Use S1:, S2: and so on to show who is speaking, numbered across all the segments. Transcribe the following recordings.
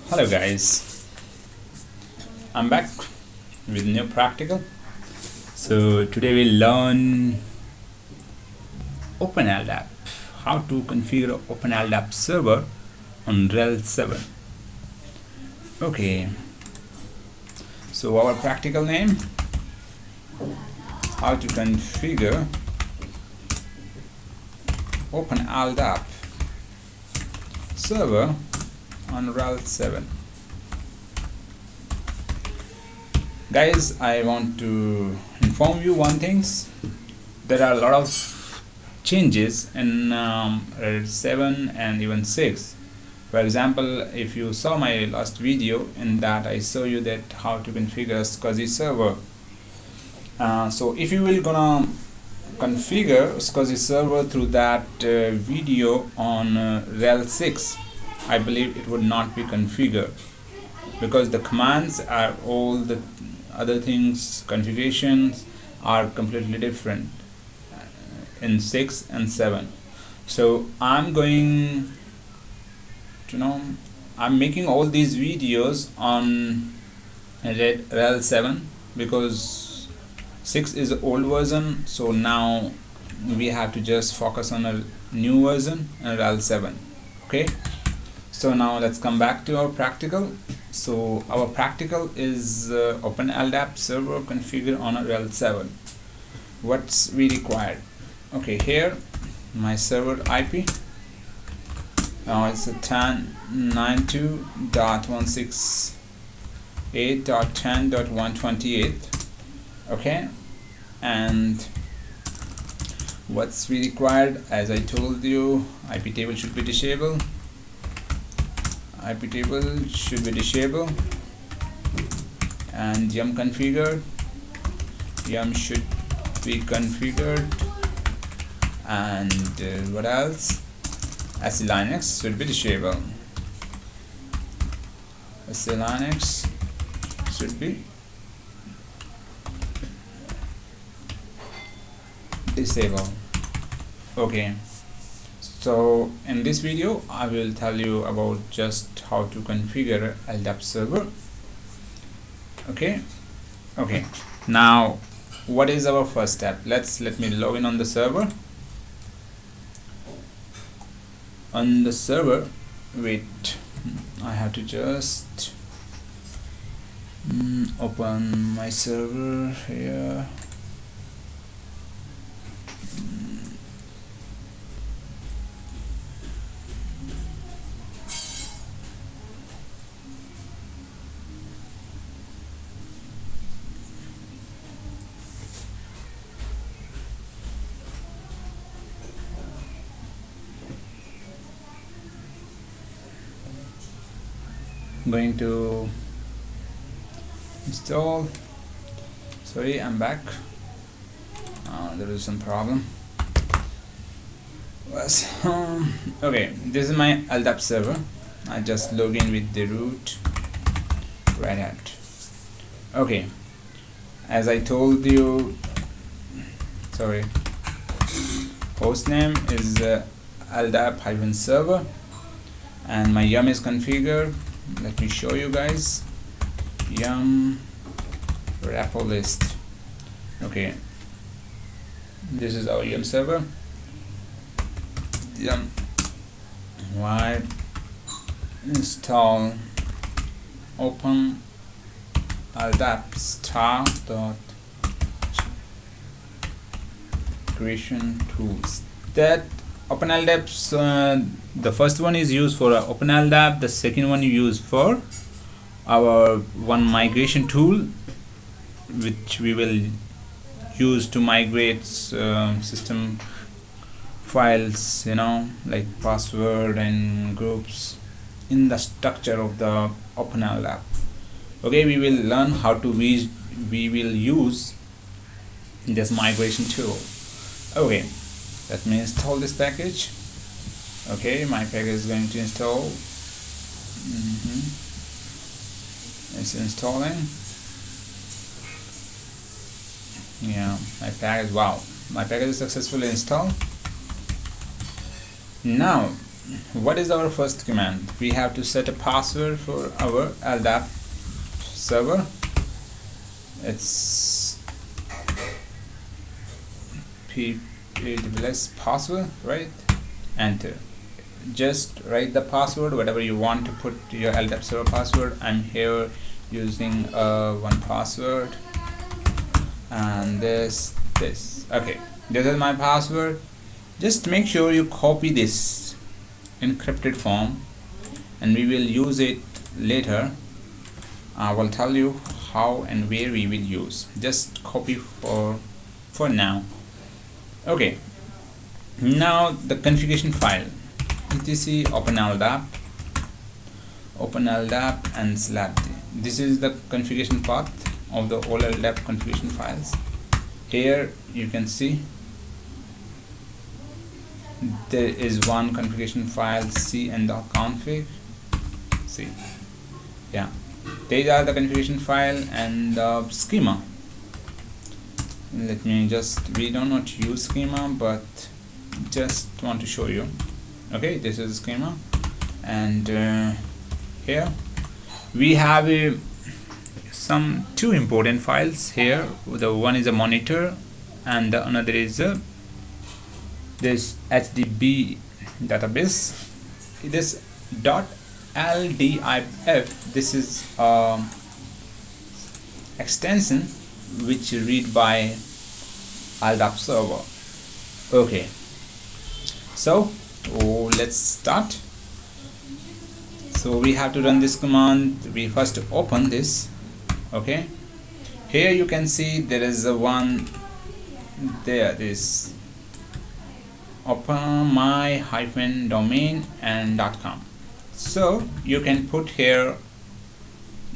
S1: Hello guys, I'm back with new practical. So today we'll learn OpenLdap, how to configure OpenLdap server on RHEL7. Okay, so our practical name, how to configure OpenLdap server on RHEL7. Guys, I want to inform you one thing. There are a lot of changes in RHEL7 and even 6. For example, if you saw my last video, in that I show you that how to configure SCSI server. So if you will gonna configure SCSI server through that video on RHEL6, I believe it would not be configured, because the commands are all the other things, configurations are completely different in 6 and 7. So I'm going to I'm making all these videos on RHEL7 because 6 is the old version, so now we have to just focus on a new version and RHEL7. Okay, so now let's come back to our practical. So our practical is OpenLdap server configure on a RHEL7. What's we required? Okay, here my server IP. Now it's a 10.92.168.10.128. Okay, and what's we required? As I told you, IP table should be disabled. IP table should be disabled, and yum configured. Yum should be configured, and what else? SC Linux should be disabled. SC Linux should be disabled. Okay, so in this video I will tell you about just how to configure LDAP server. Okay, now what is our first step? Let me log in on the server. On the server, wait, I have to just open my server here. Going to install. Sorry, I'm back. There is some problem. Okay, this is my LDAP server. I just log in with the root Red Hat. Okay, as I told you, sorry, hostname is LDAP-server, and my yum is configured. Let me show you guys. Yum REPL list. Okay, this is our yum server. Yum y install OpenLdap star dot creation tools. That OpenLdap, the first one is used for OpenLdap, the second one you use for our one migration tool, which we will use to migrate system files, like password and groups in the structure of the OpenLdap. Okay, we will learn how to we will use this migration tool. Okay, let me install this package. Okay, my package is going to install. It's installing. Yeah, my package. Wow, my package is successfully installed. Now what is our first command? We have to set a password for our LDAP server. It's password, right? Enter. Just write the password, whatever you want to put your LDAP server password. I'm here using one password, and this. Okay, this is my password. Just make sure you copy this encrypted form, and we will use it later. I will tell you how and where we will use. Just copy for now. Okay, now the configuration file, etc OpenLdap and /d. This is the configuration path of the all LDAP configuration files. Here you can see there is one configuration file, c and the config. See, yeah, these are the configuration file and the schema. Let me just, we do not use schema, but just want to show you. Okay, this is schema, and here we have some two important files here. The one is a monitor, and the another is this HDB database. This .ldif, this is extension which read by LDAP server. Okay, so let's start. So we have to run this command. We first open this. Okay, here you can see there is a one there, this open my -domain and .com. So you can put here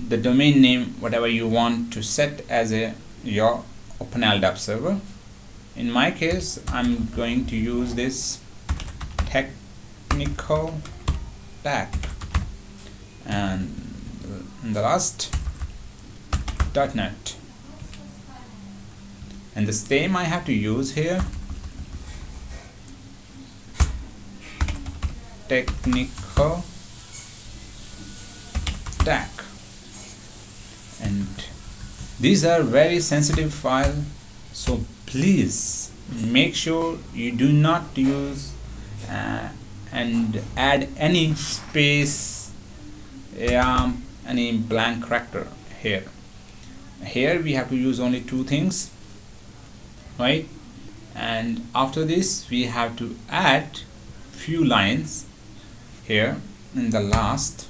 S1: the domain name, whatever you want to set as your OpenLdap server. In my case, I'm going to use this technical pack, and the last .net, and the same I have to use here, technical stack. And these are very sensitive file, so please make sure you do not use and add any space, any blank character here. Here we have to use only two things, right? And after this we have to add few lines here in the last,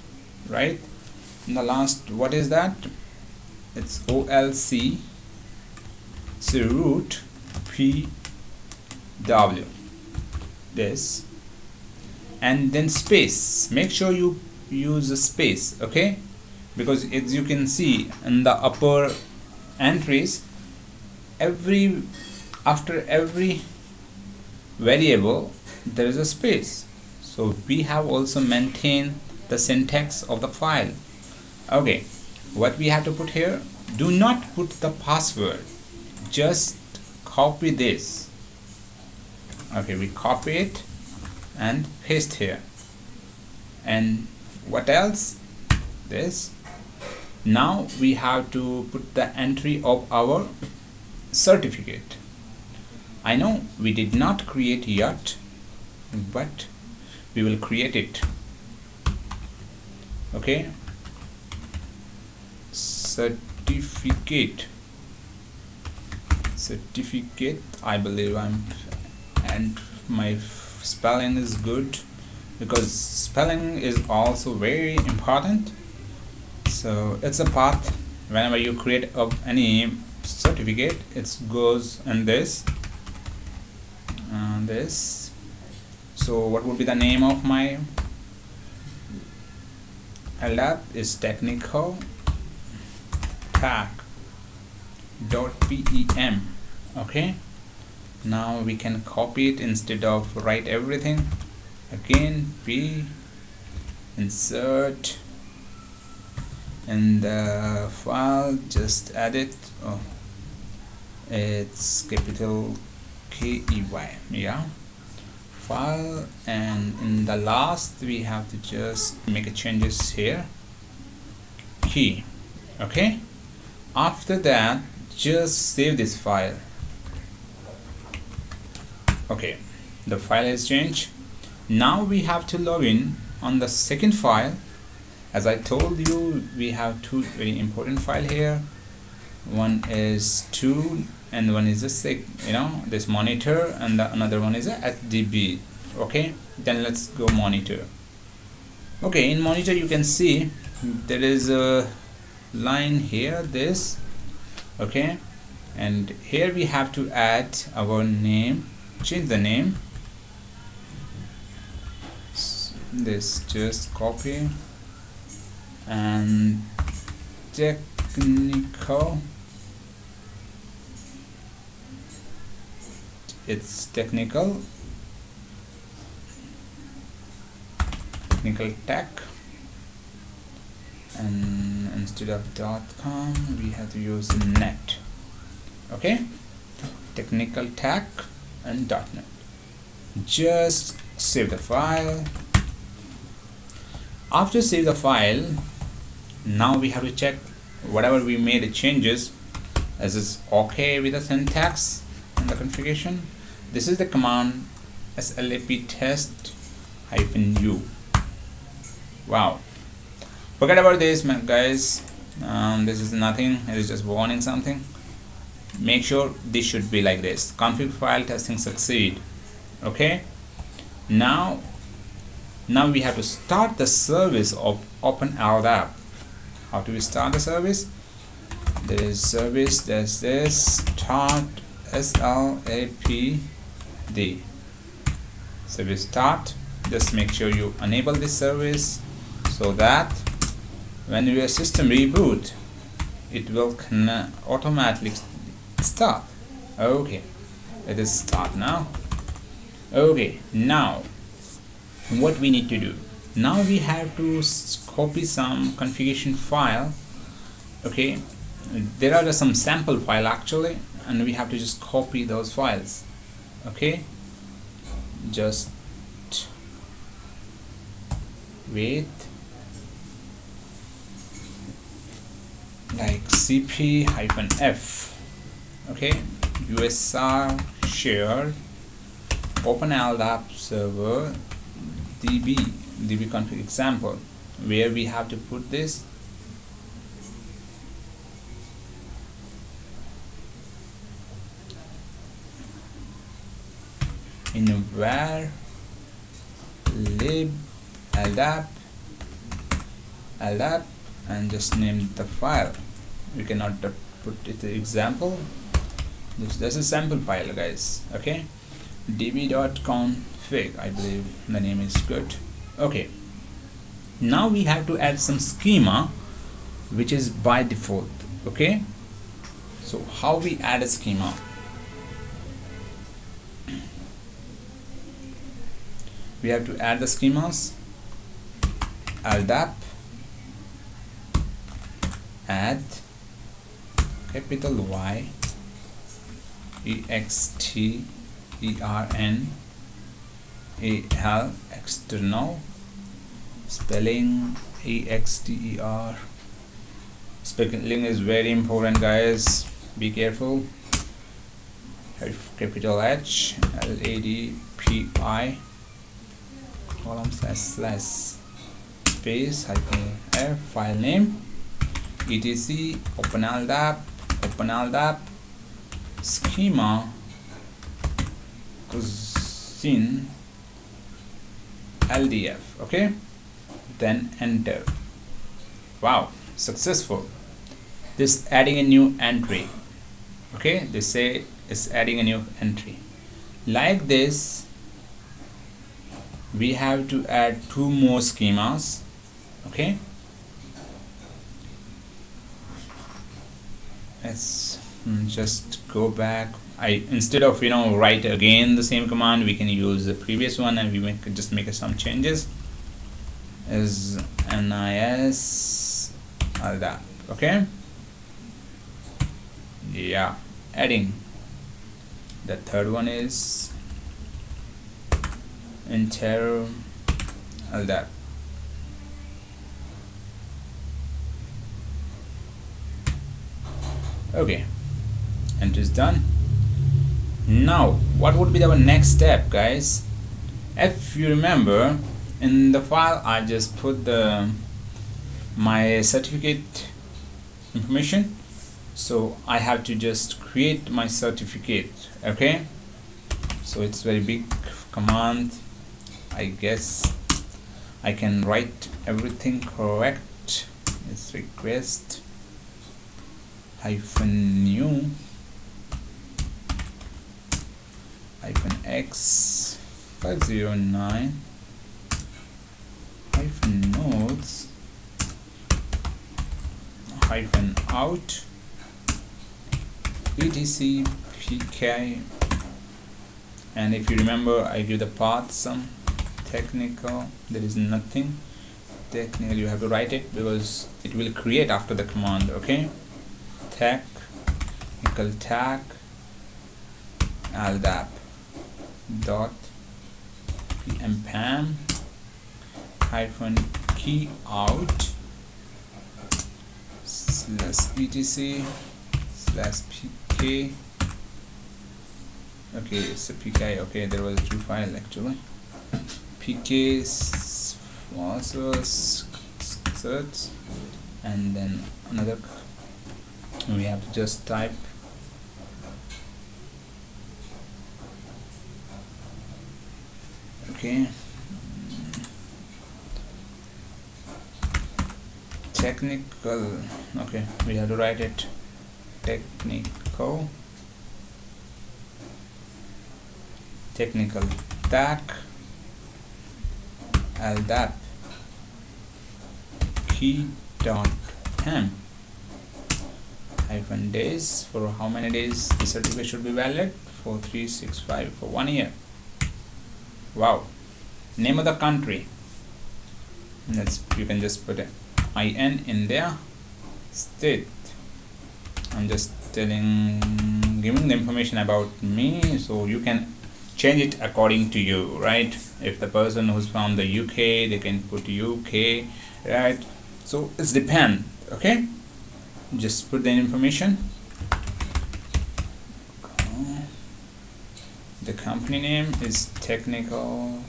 S1: right? In the last, what is that? It's olc root pw, this, and then space. Make sure you use a space, okay? Because as you can see in the upper entries, after every variable there is a space. So we have also maintained the syntax of the file. Okay, what we have to put here, do not put the password, just copy this. Okay, we copy it and paste here. And what else? This. Now we have to put the entry of our certificate. I know we did not create yet, but we will create it. Okay, certificate, I believe and my spelling is good, because spelling is also very important. So it's a path. Whenever you create any certificate, it goes in this and this. So what would be the name of my LDAP? Is technical pack.pem. Okay, now we can copy it instead of write everything again. Insert in the file, just add it. Oh, it's capital KEY, yeah, file, and in the last we have to just make a changes here, key. Okay, after that just save this file. Okay, the file is changed. Now we have to log in on the second file. As I told you, we have two very important file here. One is tool and one is this, this monitor, and the another one is at DB. Okay, then let's go monitor. Okay, in monitor you can see there is a line here, this. Okay, and here we have to add our name, change the name. This just copy, and technical, it's technical tech, and instead of .com we have to use net. Okay, technical tech and .net. Just save the file. After save the file, now we have to check whatever we made the changes, is this okay with the syntax and the configuration. This is the command slap test -u. Wow, forget about this, man, guys. This is nothing, it is just warning something. Make sure this should be like this: config file testing succeed. Okay, now we have to start the service of OpenLdap. How do we start the service? There is service, there's this start, SLAPD, service start. Just make sure you enable this service so that when your system reboot, it will automatically start. Okay, it is start now. Okay, now what we need to do, now we have to copy some configuration file. Okay, there are some sample file actually, and we have to just copy those files. Okay, just wait, like cp-f. Okay, usr share OpenLdap Server DB config example, where we have to put this. In where lib ldap, and just name the file. We cannot put it example. This is a sample file, guys. Okay, db.config, I believe the name is good. Okay, now we have to add some schema which is by default. Okay, so how we add a schema? We have to add the schemas. LDAP add capital Y EXTERN external, spelling EXTER. Spelling is very important, guys, be careful. Capital H LADPI column / space -f, file name etc OpenLdap schema cuisine LDF. Okay, then enter. Wow, successful. This adding a new entry. Okay, they say it's adding a new entry. Like this, we have to add 2 more schemas. Okay, let's just go back. Instead of write again the same command, we can use the previous one, and we just make some changes. Is NIS LDAP. Okay, yeah, adding. The third one is enter LDAP. Okay, enter is done. Now what would be our next step, guys? If you remember, in the file I just put my certificate information, so I have to just create my certificate. Okay, so it's very big command. I guess I can write everything correct. It's request -new -x 509 -nodes -out etc pk, and if you remember I give the path some technical. There is nothing technical, you have to write it because it will create after the command. Okay, technical tag LDAP dot pmpam -key out /etc /pk. okay, it's a pk. okay, there was two files actually. pk also search, and then another we have to just type okay, technical. Okay, we have to write it technical tag LDAP key dot m -days. For how many days the certificate should be valid? For 365, for 1 year. Wow. Name of the country, you can just put IN in there. State, I'm just giving the information about me, so you can change it according to you, right? If the person who's from the UK, they can put UK, right? So it's depend. Okay, just put the information. The company name is technical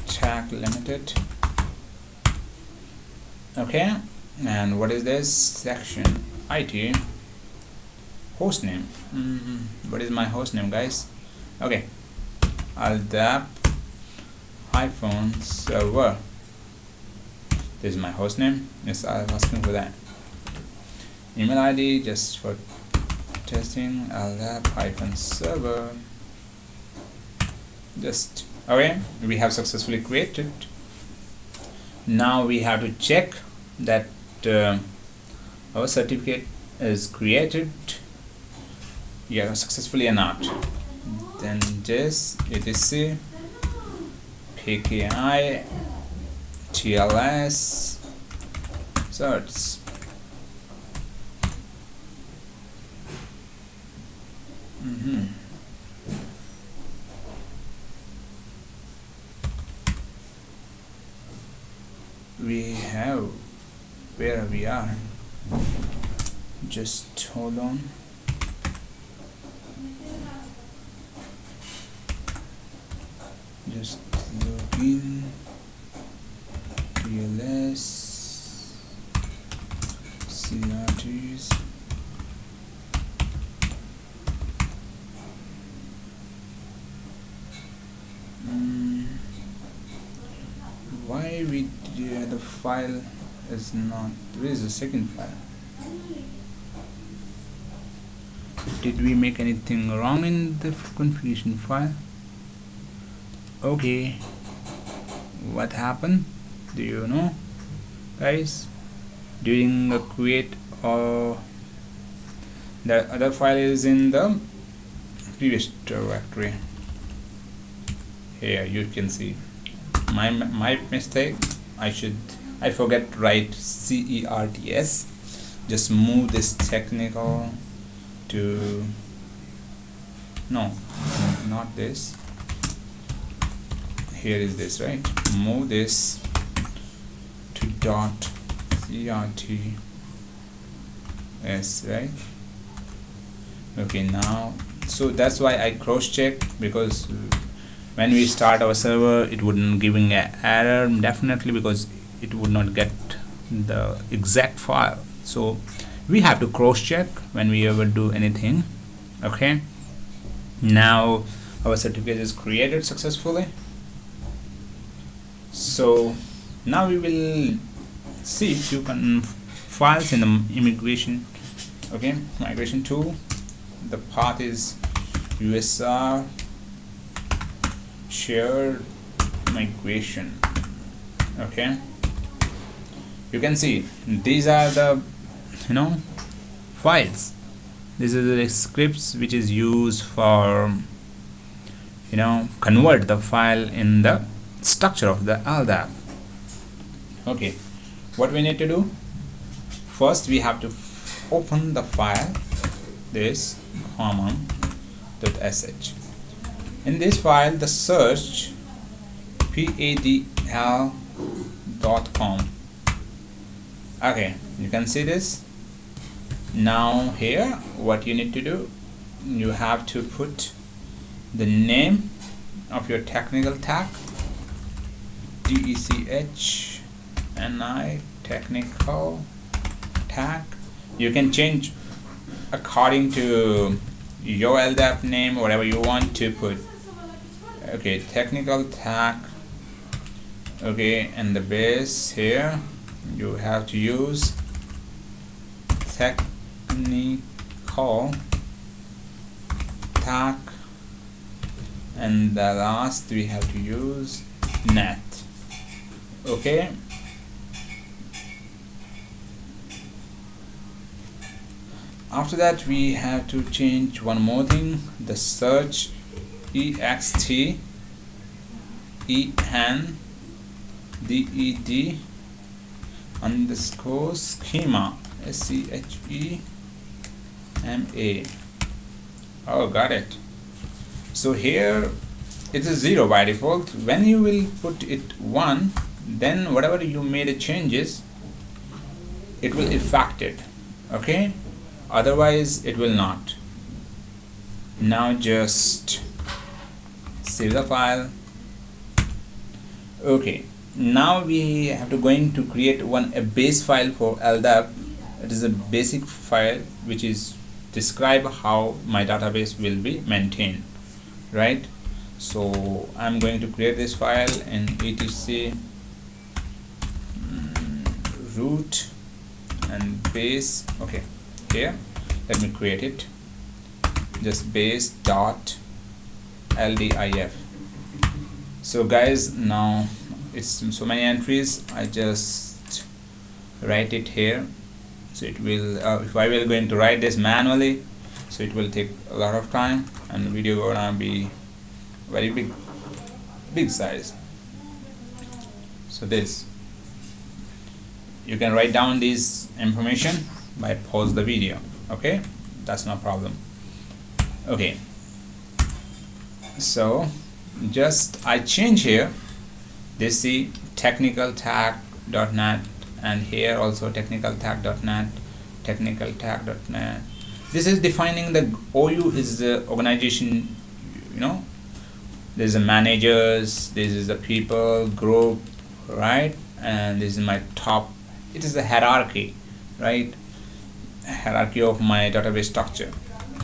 S1: tag limited. Okay, and what is this section? IT hostname. What is my hostname, guys? Okay, LDAP -server. This is my hostname. Yes, I was asking for that. Email ID just for testing. LDAP -server. Just okay, we have successfully created. Now we have to check that our certificate is created, yeah, successfully or not. Then just etc pki tls search. We have where we are. Just hold on. Just login TLS CRTs. Why the file is not, where is the second file? Did we make anything wrong in the configuration file? Okay, what happened? Do you know, guys? During the create, or the other file is in the previous directory. Here you can see my mistake. I forget write CERTS. Just move this technical to, no, not this, here is this, right? Move this to dot CRTS, right? Okay, now, so that's why I cross check, because when we start our server it wouldn't giving an error, definitely, because it would not get the exact file. So we have to cross check when we ever do anything. Okay, now our certificate is created successfully. So now we will see few files in the immigration. Okay, migration tool. The path is USR shared migration. Okay, you can see these are the files. This is the scripts which is used for convert the file in the structure of the LDAP. Okay, what we need to do, first we have to open the file, this common.sh. In this file, the search padl.com. okay, you can see this. Now here what you need to do, you have to put the name of your technical tag, TECHNI technical tag. You can change according to your LDAP name, whatever you want to put. Okay, technical tag. Okay, and the base here you have to use technical tag, and the last we have to use net. Okay, after that we have to change one more thing, the search EXT ENDED underscore schema SCHEMA. oh, got it. So here it is 0 by default. When you will put it 1, then whatever you made a changes, it will affect it. Okay, otherwise it will not. Now just save the file. Okay, now we have to create a base file for LDAP. It is a basic file which is describe how my database will be maintained, right? So I'm going to create this file in etc root and base. Okay, here let me create it, just base dot ldif. So guys, now it's so many entries, I just write it here. So it will if I will going to write this manually, so it will take a lot of time and the video gonna be very big size. So this, you can write down this information by pause the video. Okay, that's no problem. Okay, so just I change here this, see technical tag.net, and here also technical tag.net, technical tag.net. This is defining the OU is the organization, there's a managers, this is the people group, right? And this is my top, it is the hierarchy, right? Hierarchy of my database structure.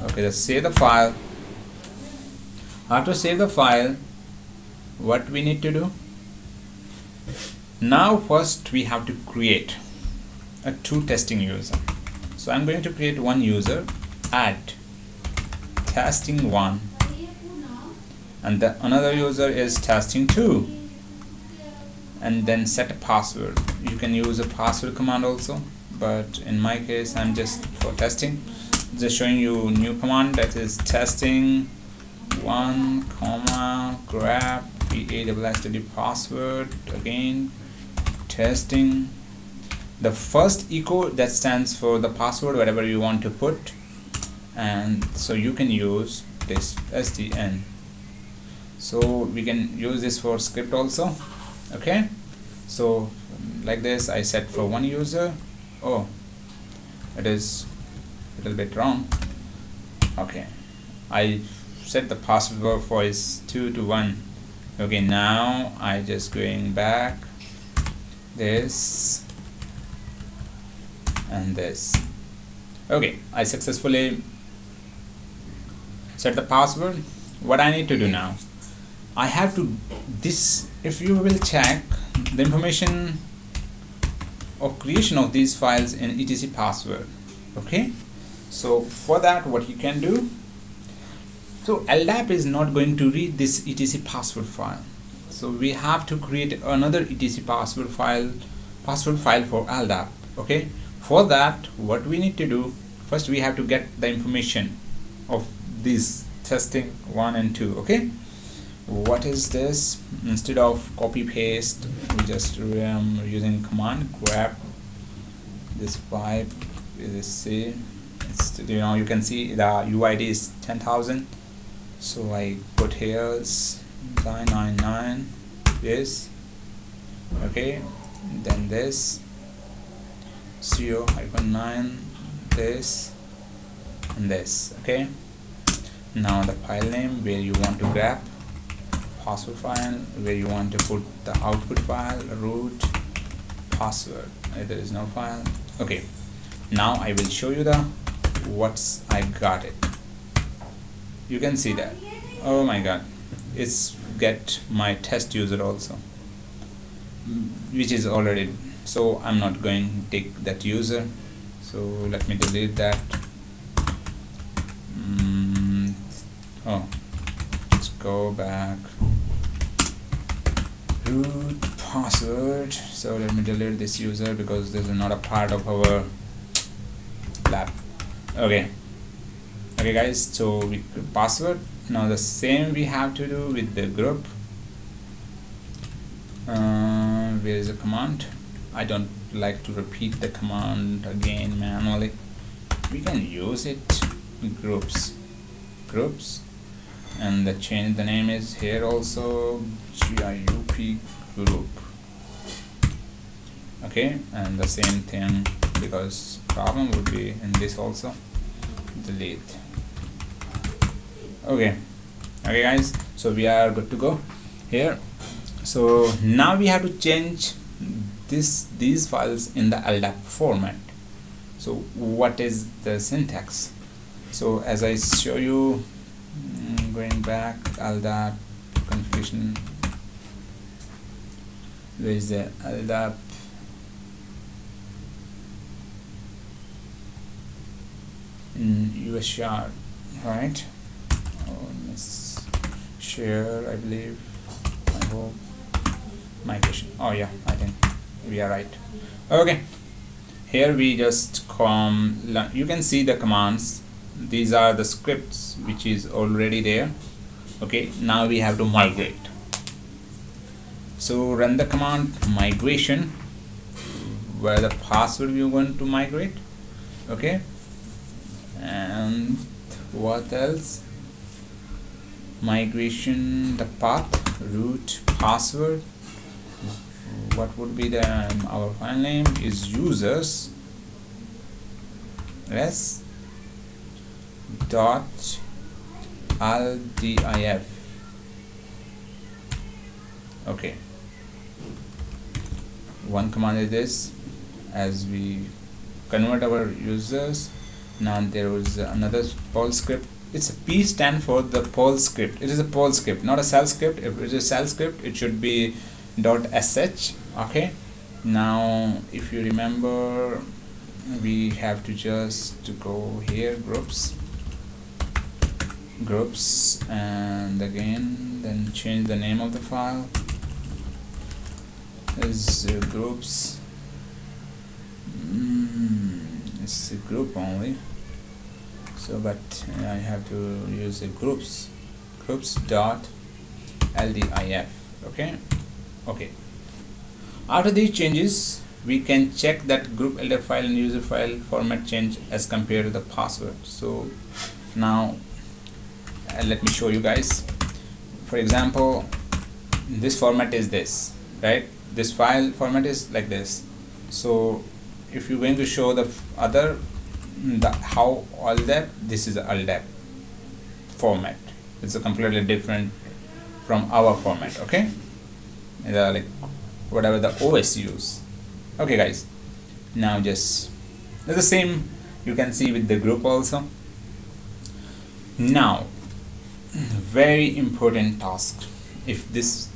S1: Okay, let's save the file. After save the file, what we need to do now, first we have to create a two testing user. So I'm going to create one user, add testing1, and the another user is testing2, and then set a password. You can use a password command also, but in my case I'm just for testing, just showing you new command, that is testing1, grab PASSWD password, again testing. The first echo that stands for the password, whatever you want to put, and so you can use this SDN. So we can use this for script also. Okay, so like this I set for one user. Oh, it is a little bit wrong. Okay, I set the password for is 2 to 1. Okay, now I just going back this and this. Okay, I successfully set the password. What I need to do now, I have to this, if you will check the information of creation of these files in etc password. Okay, so for that what you can do, so LDAP is not going to read this etc password file, so we have to create another etc password file for LDAP. Okay, for that what we need to do, first we have to get the information of this testing 1 and 2. Okay, what is this? Instead of copy paste, we just using command grab this pipe. This C, it's, you know, you can see the UID is 10,000, so I put here 999 this. Okay, then this 0-9 this and this. Okay, now the file name where you want to grab, password file where you want to put the output file, root, password, there is no file. Okay, now I will show you the what's I got it. You can see that, oh my god, it's get my test user also, which is already, so I'm not going to take that user, so let me delete that. Oh, let's go back, root, password. So let me delete this user because this is not a part of our lab. Okay, guys, so we password. Now the same we have to do with the group. Where is the command? I don't like to repeat the command again manually. We can use it. Groups, and the change the name is here also, GIUP group. Okay, and the same thing, because problem would be in this also, delete. Okay, guys, so we are good to go here. So now we have to change these files in the LDAP format. So what is the syntax? So as I show you, going back, LDAP configuration, there is the LDAP in US shard, right? Oh, let's share, I believe, I hope, migration. Oh yeah, I think we are right. Okay, here we just come, you can see the commands. These are the scripts which is already there. Okay, now we have to migrate. So run the command migration, where the password we want to migrate. Okay, and what else? Migration, the path, root, password. What would be the our file name is users s dot ldif. Okay, one command is this, as we convert our users. Now there was another Perl script. It's a P stand for the Perl script. It is a Perl script, not a shell script. If it is a shell script, it should be .sh. Okay, now if you remember, we have to just go here, groups, and again then change the name of the file is groups. It's a group only, so but I have to use the groups dot ldif. Okay, after these changes, we can check that group LDAP file and user file format change as compared to the password. So now let me show you guys. For example, this format is this, right? This file format is like this. So if you're going to show the other how LDAP, this is the LDAP format. It's a completely different from our format. Okay, like whatever the OS use. Okay guys, now just the same you can see with the group also. Now very important task. If this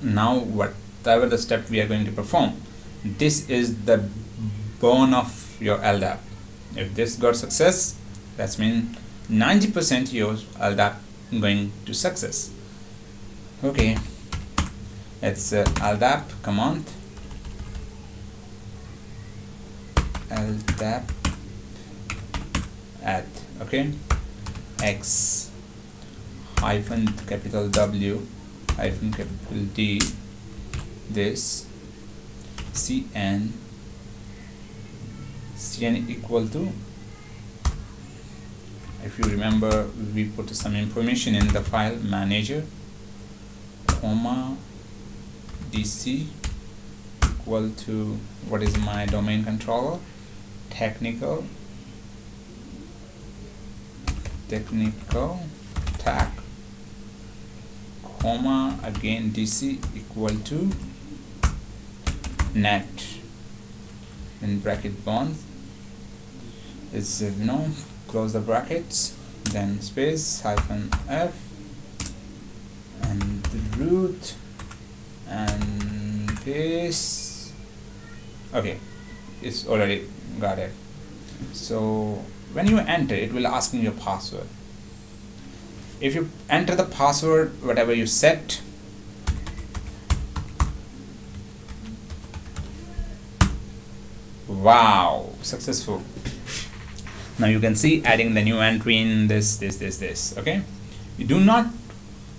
S1: now whatever the step we are going to perform, this is the bone of your LDAP. If this got success, that means 90% your LDAP going to success. Okay, it's LDAP command, LDAP add, okay, X hyphen capital W hyphen capital D, this CN equal to, if you remember, we put some information in the file manager, comma DC equal to, what is my domain controller, technical tag, comma again DC equal to net, in bracket bonds is close the brackets, then space hyphen F and the root and this. Okay, it's already got it. So when you enter, it will ask you your password. If you enter the password whatever you set, wow, successful. Now you can see adding the new entry in this. Okay, you do not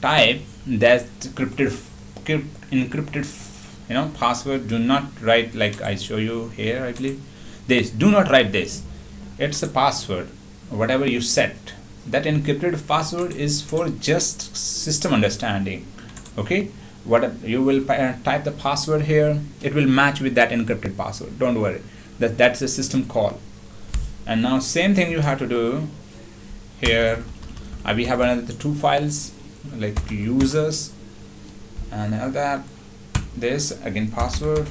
S1: type that encrypted password. Do not write like I show you here. I believe this. Do not write this. It's a password. Whatever you set, that encrypted password is for just system understanding. Okay, what you will type the password here, it will match with that encrypted password. Don't worry. That's a system call. And now same thing you have to do here. We have another two files like users and LDAP, this again password,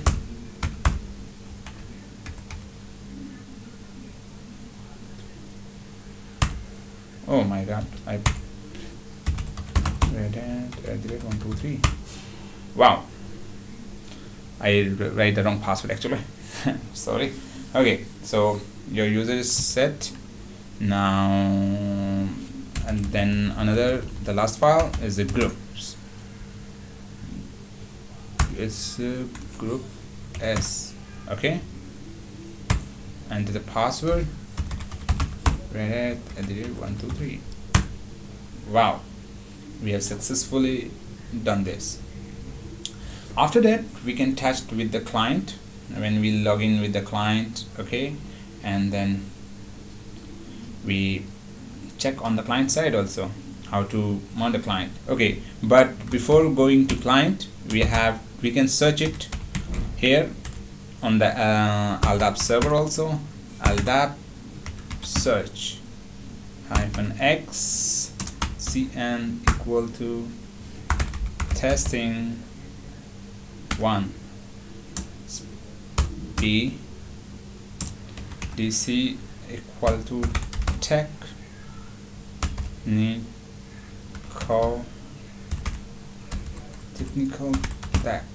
S1: oh my god, I read it 123. Wow, I write the wrong password actually. Sorry. Okay, so your user is set now, and then the last file is the groups. It's group S. Okay, and the password rhel7 Wow, we have successfully done this. After that, we can test with the client when we log in with the client. Okay, and then we check on the client side also how to mount the client. Okay, but before going to client, we can search it here on the LDAP server also. LDAP search -x cn equal to testing 1 b dc equal to technical tag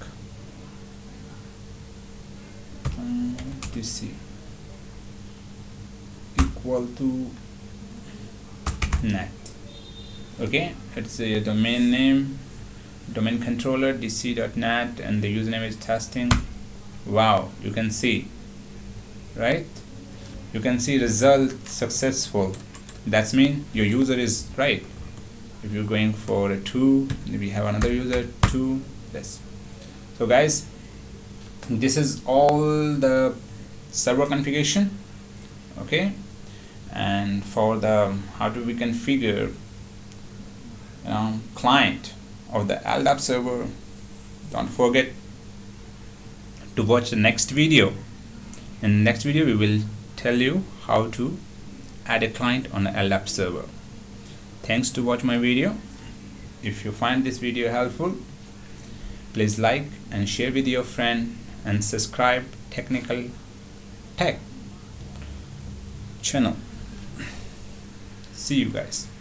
S1: dc equal to net. Okay, it's a domain name, domain controller dc.net, and the username is testing. Wow, you can see, right? You can see result successful. That's mean your user is right. If you're going for a 2, we have another user 2. This. So guys, this is all the server configuration. Okay, and for the how do we configure client of the LDAP server, don't forget to watch the next video. In the next video we will tell you how to add a client on the LDAP server. Thanks to watch my video. If you find this video helpful, please like and share with your friend and subscribe Technical Tech channel. See you guys.